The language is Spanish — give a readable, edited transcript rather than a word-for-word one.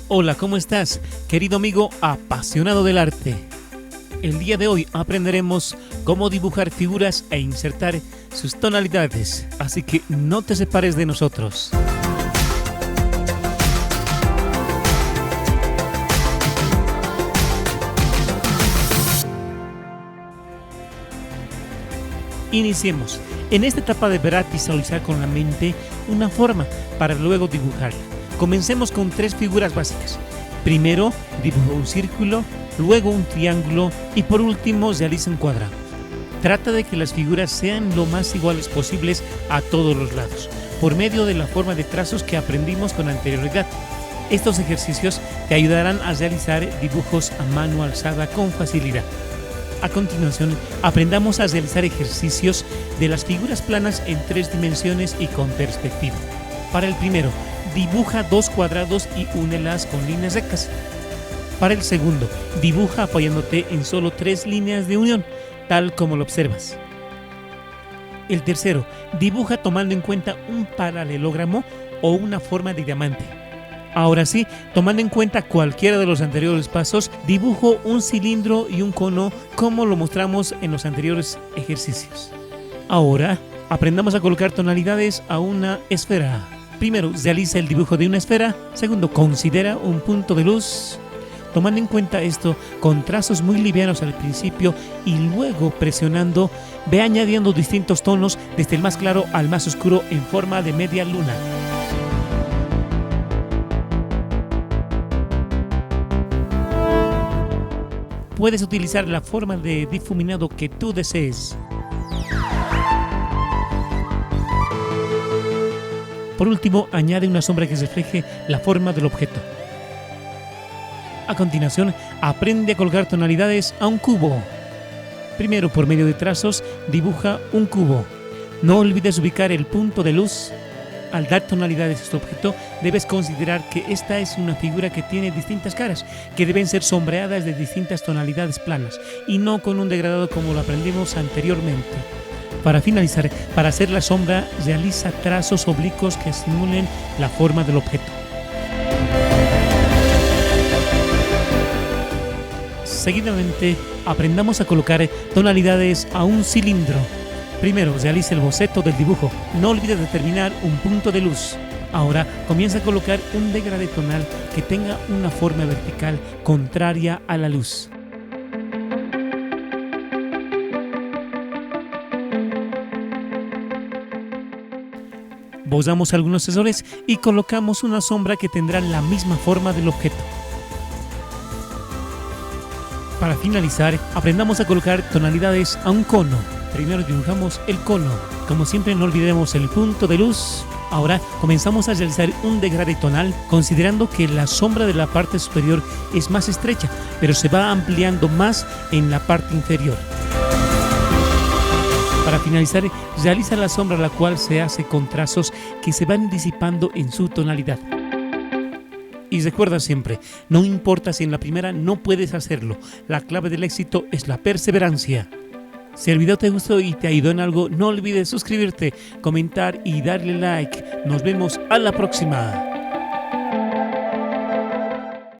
Hola, ¿cómo estás, querido amigo apasionado del arte? El día de hoy aprenderemos cómo dibujar figuras e insertar sus tonalidades, así que no te separes de nosotros. Iniciemos. En esta etapa deberás visualizar con la mente una forma para luego dibujarla. Comencemos con tres figuras básicas. Primero, dibuja un círculo, luego un triángulo y por último realiza un cuadrado. Trata de que las figuras sean lo más iguales posibles a todos los lados, por medio de la forma de trazos que aprendimos con anterioridad. Estos ejercicios te ayudarán a realizar dibujos a mano alzada con facilidad. A continuación, aprendamos a realizar ejercicios de las figuras planas en 3 dimensiones y con perspectiva. Para el primero, dibuja 2 cuadrados y únelas con líneas rectas. Para el segundo, dibuja apoyándote en solo 3 líneas de unión, tal como lo observas. El tercero, dibuja tomando en cuenta un paralelogramo o una forma de diamante. Ahora sí, tomando en cuenta cualquiera de los anteriores pasos, dibujo un cilindro y un cono como lo mostramos en los anteriores ejercicios. Ahora, aprendamos a colocar tonalidades a una esfera. Primero, realiza el dibujo de una esfera. Segundo, considera un punto de luz. Tomando en cuenta esto, con trazos muy livianos al principio y luego presionando, ve añadiendo distintos tonos desde el más claro al más oscuro en forma de media luna. Puedes utilizar la forma de difuminado que tú desees. Por último, añade una sombra que refleje la forma del objeto. A continuación, aprende a colocar tonalidades a un cubo. Primero, por medio de trazos, dibuja un cubo. No olvides ubicar el punto de luz. Al dar tonalidades a este objeto, debes considerar que esta es una figura que tiene distintas caras, que deben ser sombreadas de distintas tonalidades planas, y no con un degradado como lo aprendimos anteriormente. Para finalizar, para hacer la sombra, realiza trazos oblicuos que simulen la forma del objeto. Seguidamente, aprendamos a colocar tonalidades a un cilindro. Primero, realiza el boceto del dibujo. No olvides determinar un punto de luz. Ahora, comienza a colocar un degradé tonal que tenga una forma vertical contraria a la luz. Bozamos algunos sensores y colocamos una sombra que tendrá la misma forma del objeto. Para finalizar, aprendamos a colocar tonalidades a un cono. Primero dibujamos el cono. Como siempre, no olvidemos el punto de luz. Ahora comenzamos a realizar un degradé tonal, considerando que la sombra de la parte superior es más estrecha, pero se va ampliando más en la parte inferior. Para finalizar, realiza la sombra, la cual se hace con trazos que se van disipando en su tonalidad. Y recuerda siempre, no importa si en la primera no puedes hacerlo, la clave del éxito es la perseverancia. Si el video te gustó y te ayudó en algo, no olvides suscribirte, comentar y darle like. Nos vemos a la próxima.